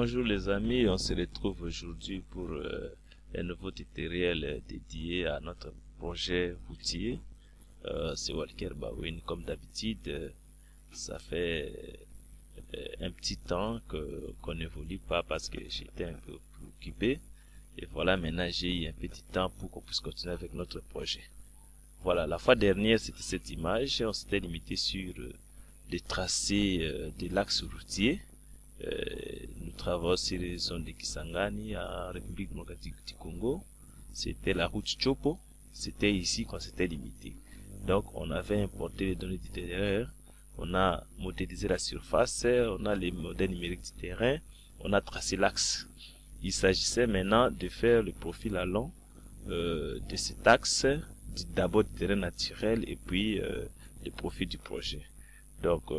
Bonjour les amis, on se retrouve aujourd'hui pour un nouveau tutoriel dédié à notre projet routier. C'est Walker Bawin. Comme d'habitude, ça fait un petit temps qu'on n'évolue pas parce que j'étais un peu occupé. Et voilà, maintenant j'ai eu un petit temps pour qu'on puisse continuer avec notre projet. Voilà, la fois dernière c'était cette image, on s'était limité sur les tracés de l'axe routier. Nous travaillons sur les zones de Kisangani en République démocratique du Congo. C'était la route Chopo. C'était ici qu'on s'était limité. Donc on avait importé les données du terrain, on a modélisé la surface, on a les modèles numériques du terrain, on a tracé l'axe. Il s'agissait maintenant de faire le profil à long de cet axe, d'abord du terrain naturel et puis le profil du projet. Donc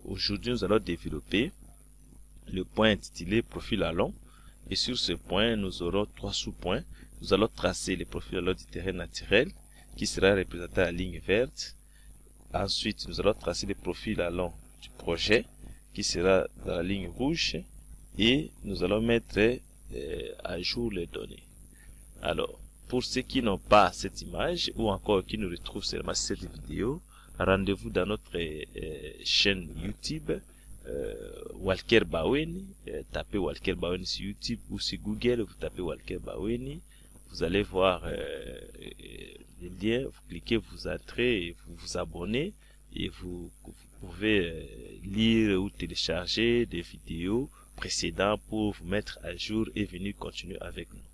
aujourd'hui nous allons développer le point intitulé profil à long, et sur ce point nous aurons trois sous-points. Nous allons tracer le profil à long du terrain naturel qui sera représenté à la ligne verte. Ensuite nous allons tracer le profil à long du projet qui sera dans la ligne rouge, et nous allons mettre à jour les données. Alors pour ceux qui n'ont pas cette image ou encore qui nous retrouvent seulement cette vidéo, rendez-vous dans notre chaîne YouTube Walker Bawin. Tapez Walker Bawin sur YouTube ou sur Google, vous tapez Walker Bawin, vous allez voir les liens, vous cliquez, vous entrez et vous vous abonnez, et vous pouvez lire ou télécharger des vidéos précédentes pour vous mettre à jour et venir continuer avec nous.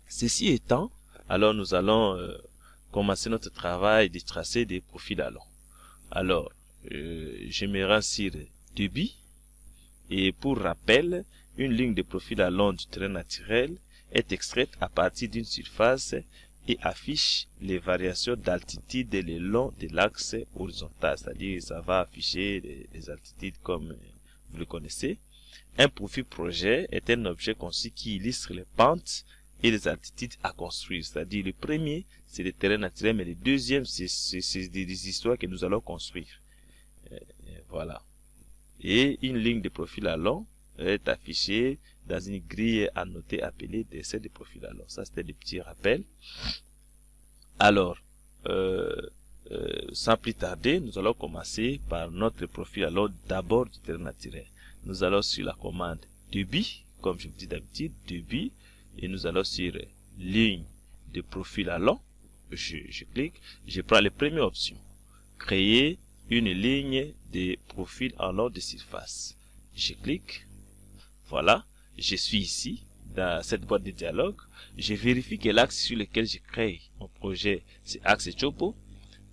Ceci étant, alors nous allons commencer notre travail de tracer des profils à long. Alors je me rends sur débit, et pour rappel, une ligne de profil à long du terrain naturel est extraite à partir d'une surface et affiche les variations d'altitude le long de l'axe horizontal, c'est-à-dire ça va afficher les altitudes comme vous le connaissez. Un profil projet est un objet conçu qui illustre les pentes et les altitudes à construire, c'est-à-dire le premier c'est le terrain naturel, mais le deuxième c'est des histoires que nous allons construire. Voilà. Et une ligne de profil à long est affichée dans une grille annotée appelée dessin de profil à long. Ça c'était des petits rappels. Alors sans plus tarder, nous allons commencer par notre profil à long d'abord du terrain naturel. Nous allons sur la commande débit, comme je vous dis d'habitude, débit, et nous allons sur ligne de profil à long. Je clique, je prends les premières options. Créer une ligne de profil en long de surface. Je clique. Voilà. Je suis ici, dans cette boîte de dialogue. Je vérifie que l'axe sur lequel je crée mon projet, c'est axe Chopo.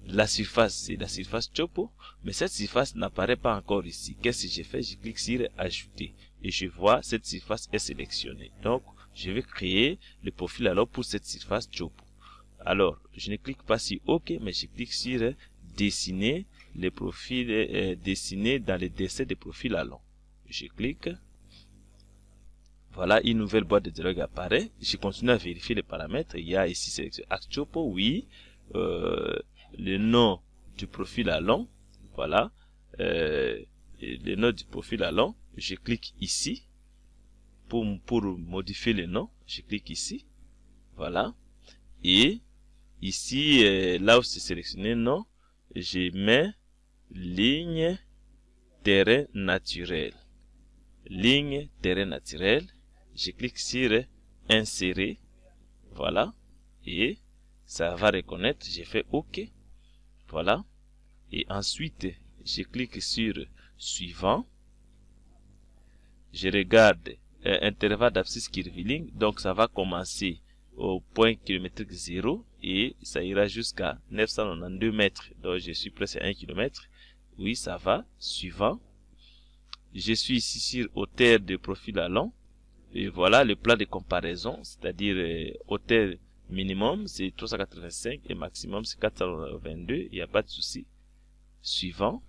La surface, c'est la surface Chopo. Mais cette surface n'apparaît pas encore ici. Qu'est-ce que j'ai fait? Je clique sur ajouter. Et je vois cette surface est sélectionnée. Donc, je vais créer le profil alors pour cette surface Chopo. Alors, je ne clique pas sur OK, mais je clique sur dessiner les profils, dessiner dans les dessins de profil à long. Je clique. Voilà, une nouvelle boîte de dialogue apparaît. Je continue à vérifier les paramètres. Il y a ici sélection axe Chopo, oui. Le nom du profil à long. Voilà. Le nom du profil à long. Je clique ici. Pour modifier le nom, je clique ici. Voilà. Et ici, là où c'est sélectionné nom, je mets ligne terrain naturel. Ligne terrain naturel. Je clique sur insérer. Voilà. Et ça va reconnaître. J'ai fait OK. Voilà. Et ensuite, je clique sur suivant. Je regarde intervalle d'abscisse curviligne. Donc ça va commencer au point kilométrique 0 et ça ira jusqu'à 992 mètres. Donc je suis presque à 1 km. Oui, ça va. Suivant. Je suis ici sur hauteur de profil à long. Et voilà le plan de comparaison, c'est-à-dire hauteur minimum c'est 385 et maximum c'est 422. Il n'y a pas de souci. Suivant.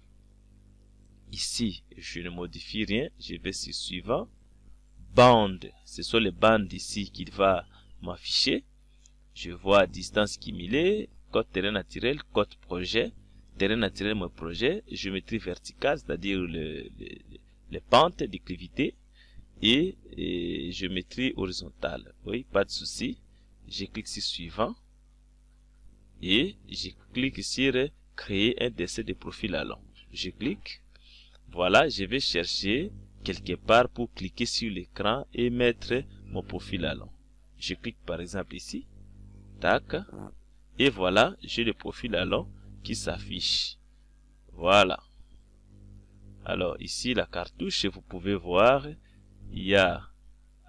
Ici, je ne modifie rien. Je vais sur suivant. Bande, ce sont les bandes ici qu'il va m'afficher. Je vois distance cumulée, code terrain naturel, code projet, terrain naturel mon projet, géométrie verticale, c'est-à-dire les pentes, déclivité, et géométrie horizontale. Oui, pas de souci. Je clique sur suivant et je clique sur créer un dessin de profil allant. Je clique. Voilà, je vais chercher quelque part pour cliquer sur l'écran et mettre mon profil allant. Je clique par exemple ici. Tac. Et voilà, j'ai le profil allant qui s'affiche. Voilà. Alors ici la cartouche, vous pouvez voir, il y a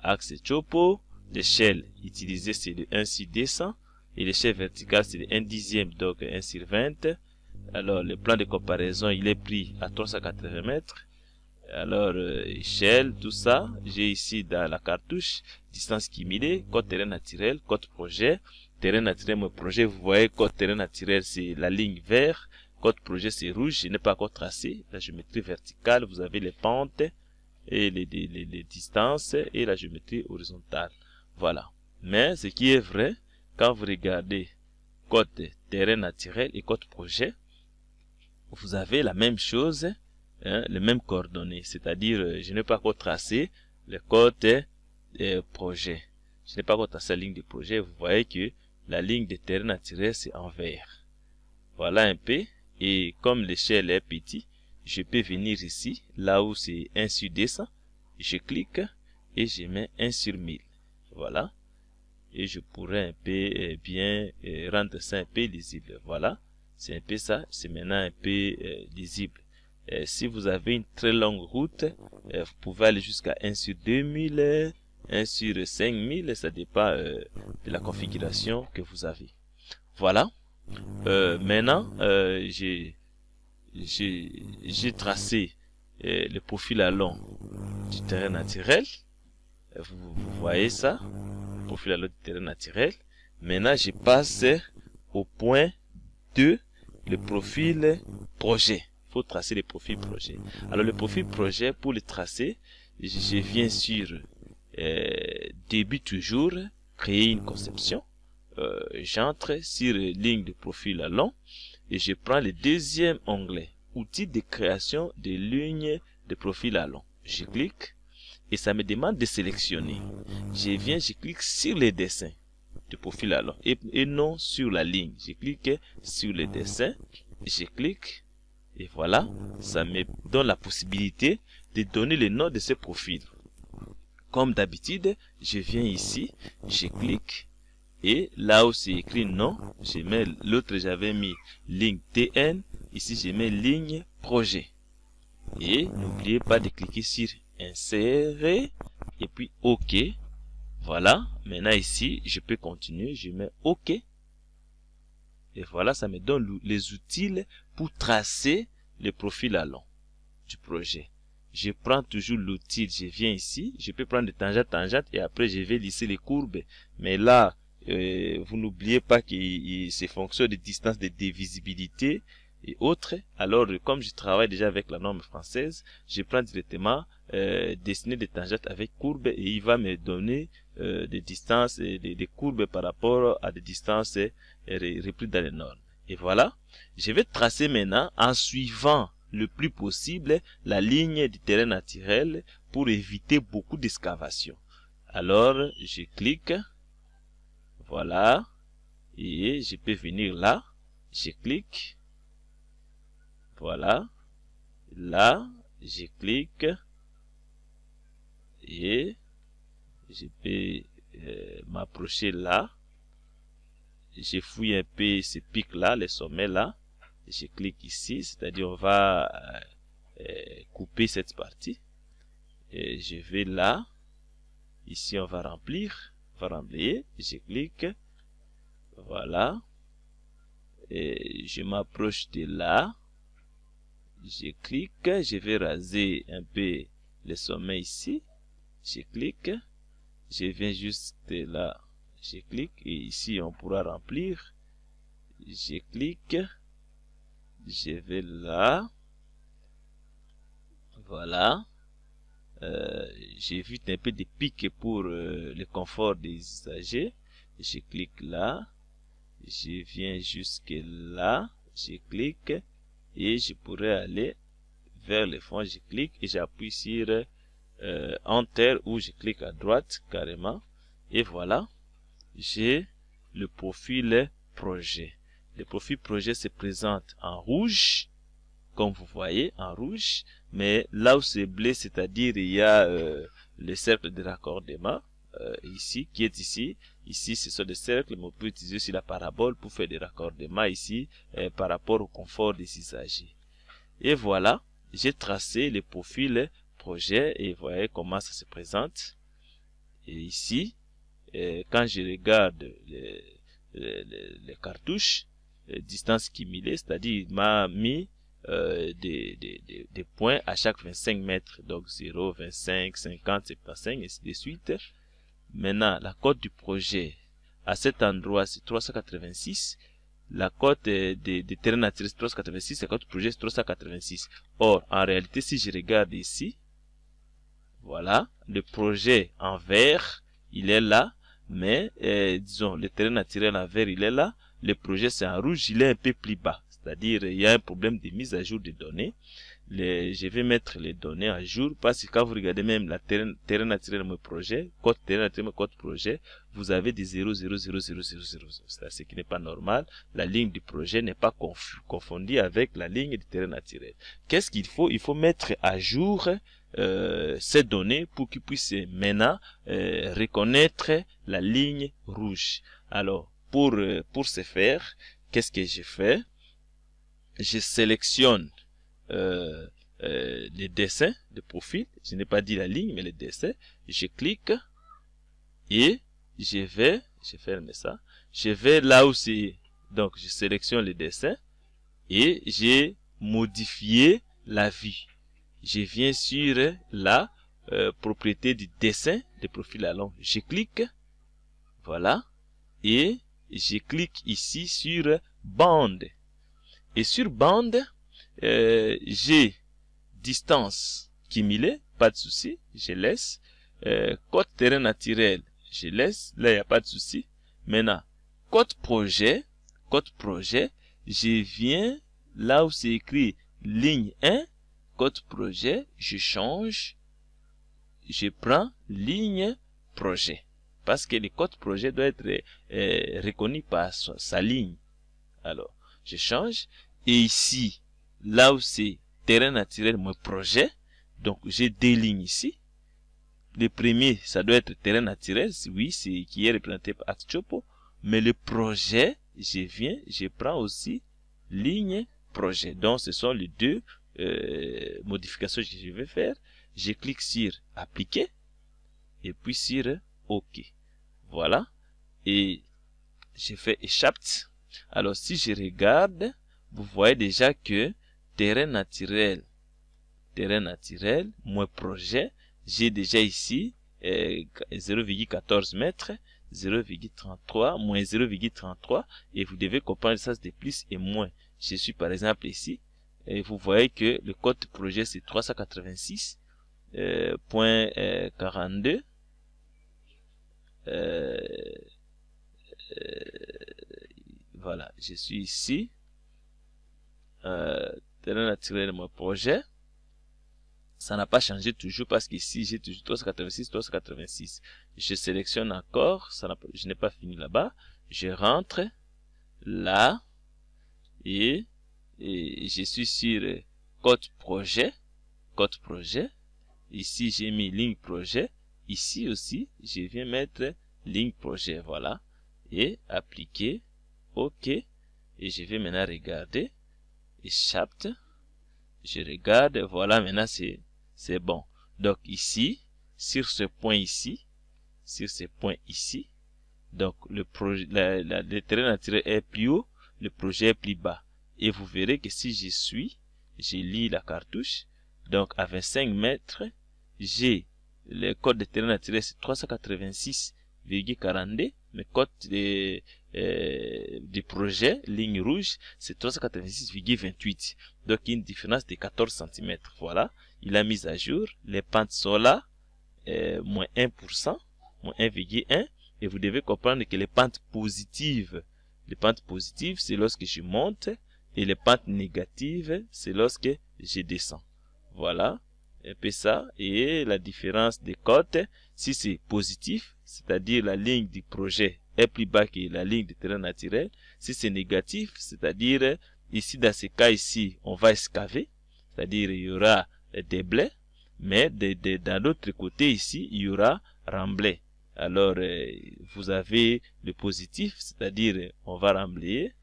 axe Chopo, l'échelle utilisée c'est de 1 sur 200 et l'échelle verticale c'est de 1 dixième, donc 1 sur 20. Alors le plan de comparaison il est pris à 380 mètres. Alors échelle, tout ça, j'ai ici dans la cartouche distance cumulée, code terrain naturel, code projet. Terrain naturel, mon projet, vous voyez, code terrain naturel c'est la ligne vert, code projet c'est rouge, je n'ai pas encore tracé. La géométrie verticale, vous avez les pentes et les distances et la géométrie horizontale. Voilà. Mais ce qui est vrai, quand vous regardez code terrain naturel et code projet, vous avez la même chose, hein, les mêmes coordonnées. C'est-à-dire, je n'ai pas encore tracé le code projet. Je n'ai pas encore tracé la ligne de projet. Vous voyez que la ligne de terrain naturel c'est en vert. Voilà un peu. Et comme l'échelle est petite, je peux venir ici, là où c'est 1 sur 200, je clique et je mets 1 sur 1000. Voilà. Et je pourrais un peu bien rendre ça un peu lisible. Voilà. C'est un peu ça. C'est maintenant un peu lisible. Si vous avez une très longue route, vous pouvez aller jusqu'à 1 sur 2000, 1 sur 5000. Ça dépend de la configuration que vous avez. Voilà. Maintenant, j'ai tracé le profil allant du terrain naturel. Vous voyez ça, le profil allant du terrain naturel. Maintenant, je passe au point 2, le profil projet. Il faut tracer le profil projet. Alors, le profil projet, pour le tracer, je viens sur début toujours, créer une conception. J'entre sur ligne de profil allant et je prends le deuxième onglet, outils de création de lignes de profil allant. Je clique et ça me demande de sélectionner. Je clique sur les dessins de profil allant et non sur la ligne. Je clique sur le dessin, je clique et voilà, ça me donne la possibilité de donner le nom de ce profil. Comme d'habitude, je viens ici, je clique. Et là où c'est écrit nom, je mets l'autre, j'avais mis ligne TN. Ici, je mets ligne projet. Et n'oubliez pas de cliquer sur insérer et puis OK. Voilà. Maintenant ici, je peux continuer. Je mets OK. Et voilà, ça me donne les outils pour tracer le profil allant du projet. Je prends toujours l'outil, je viens ici, je peux prendre de tangente et après je vais lisser les courbes. Mais là, vous n'oubliez pas que c'est fonction de distance de divisibilité et autres. Alors, comme je travaille déjà avec la norme française, je prends directement dessiner des tangentes avec courbes et il va me donner des distances, des courbes par rapport à des distances reprises dans les normes. Et voilà, je vais tracer maintenant en suivant le plus possible la ligne du terrain naturel pour éviter beaucoup d'excavation. Alors, je clique. Voilà. Et je peux venir là. Je clique. Voilà. Là, je clique. Et je peux m'approcher là. Je fouille un peu ces pics là, les sommets là. Je clique ici, c'est-à-dire on va couper cette partie. Et je vais là. Ici on va remplir. Remblayer, je clique, voilà, et je m'approche de là, je clique, je vais raser un peu le sommet ici, je clique, je viens juste là, je clique, et ici on pourra remplir, je clique, je vais là, voilà. J'évite un peu de pics pour le confort des usagers. Je clique là, je viens jusque là, je clique et je pourrais aller vers le fond. Je clique et j'appuie sur Enter, ou je clique à droite carrément, et voilà, j'ai le profil projet. Le profil projet se présente en rouge, comme vous voyez, en rouge, mais là où c'est bleu, c'est-à-dire il y a le cercle de raccordement ici, qui est ici. Ici, ce sont des cercles, mais on peut utiliser aussi la parabole pour faire des raccordements ici par rapport au confort des usagers. Et voilà, j'ai tracé le profil projet et vous voyez comment ça se présente. Et ici, quand je regarde les cartouches, distance cumulée, c'est-à-dire il m'a mis des points à chaque 25 mètres, donc 0, 25, 50, 75, et ainsi de suite. Maintenant, la cote du projet, à cet endroit, c'est 386. La cote des terrains naturels, c'est 386. La cote du projet, c'est 386. Or, en réalité, si je regarde ici, voilà, le projet en vert, il est là, mais disons, le terrain naturel en vert, il est là. Le projet, c'est en rouge, il est un peu plus bas. C'est-à-dire, il y a un problème de mise à jour des données. Je vais mettre les données à jour parce que quand vous regardez même la terrain naturel mon projet, code terrain naturel code projet, vous avez des 0, 0, 0, 0, 0, 0. C'est ce qui n'est pas normal. La ligne du projet n'est pas confondue avec la ligne du terrain naturel. Qu'est-ce qu'il faut? Il faut mettre à jour ces données pour qu'ils puissent maintenant reconnaître la ligne rouge. Alors, pour ce faire, qu'est-ce que je fais? Je sélectionne les dessins de profil. Je n'ai pas dit la ligne, mais les dessins. Je clique et je ferme ça. Je vais là où c'est, donc je sélectionne les dessins et j'ai modifié la vue. Je viens sur la propriété du dessin de profil à long. Je clique, voilà, et je clique ici sur bande. Et sur bande, j'ai distance cumulée, pas de souci, je laisse. Code terrain naturel, je laisse, là il n'y a pas de souci. Maintenant, code projet, je viens là où c'est écrit ligne 1, code projet, je change, je prends ligne projet. Parce que le code projet doit être reconnu par sa ligne. Alors, je change. Et ici, là où c'est terrain naturel, mon projet, donc j'ai deux lignes ici. Le premier, ça doit être terrain naturel, oui, c'est qui est représenté par AxChopo. Mais le projet, je prends aussi ligne projet. Donc, ce sont les deux modifications que je vais faire. Je clique sur appliquer et puis sur OK. Voilà. Et je fais échappe. Alors, si je regarde, vous voyez déjà que terrain naturel, mon projet, j'ai déjà ici 0,14 mètres, 0,33, moins 0,33, et vous devez comprendre ça de plus et moins. Je suis par exemple ici, et vous voyez que le code projet c'est 386.42. Voilà, je suis ici. Terrain naturel mon projet. Ça n'a pas changé toujours parce qu'ici j'ai toujours 386. Je sélectionne encore, je n'ai pas fini là-bas. Je rentre là et je suis sur code projet. Ici j'ai mis ligne projet. Ici aussi je viens mettre ligne projet. Voilà, et appliquer. OK. Et je vais maintenant regarder. Échappe. Je regarde. Voilà, maintenant c'est bon. Donc ici, sur ce point ici, donc le terrain naturel est plus haut, le projet est plus bas. Et vous verrez que si je lis la cartouche, donc à 25 mètres, j'ai le code de terrain naturel c'est 386,42, mais code du projet, ligne rouge, c'est 386,28. Donc, une différence de 14 cm. Voilà. Il a mis à jour. Les pentes sont là. Moins 1%. Moins 1,1. Et vous devez comprendre que les pentes positives, c'est lorsque je monte. Et les pentes négatives, c'est lorsque je descends. Voilà. un peu ça. Et la différence des cotes, si c'est positif, c'est-à-dire la ligne du projet est plus bas que la ligne du terrain naturel. Si c'est négatif, c'est-à-dire ici dans ce cas ici, on va excaver, c'est-à-dire il y aura des blés, mais dans l'autre côté ici, il y aura remblai. Alors vous avez le positif, c'est-à-dire on va remblayer,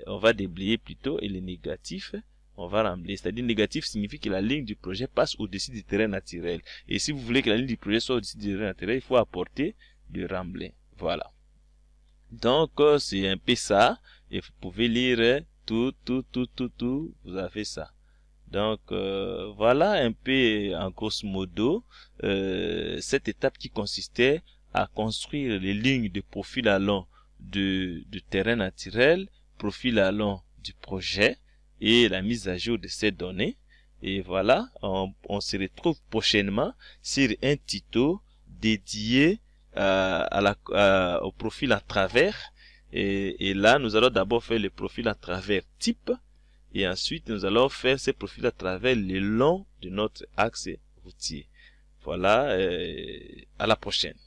on va déblayer plutôt, et le négatif, on va remblayer. C'est-à-dire négatif signifie que la ligne du projet passe au-dessus du terrain naturel. Et si vous voulez que la ligne du projet soit au-dessus du terrain naturel, il faut apporter du remblai. Voilà. Donc c'est un peu ça. Et vous pouvez lire tout. Vous avez ça. Donc voilà un peu en grosso modo cette étape qui consistait à construire les lignes de profil allant du terrain naturel, profil allant du projet et la mise à jour de ces données. Et voilà, on se retrouve prochainement sur un tuto dédié au profil à travers. Et là, nous allons d'abord faire le profil à travers type. Et ensuite, nous allons faire ces profils à travers le long de notre axe routier. Voilà, à la prochaine.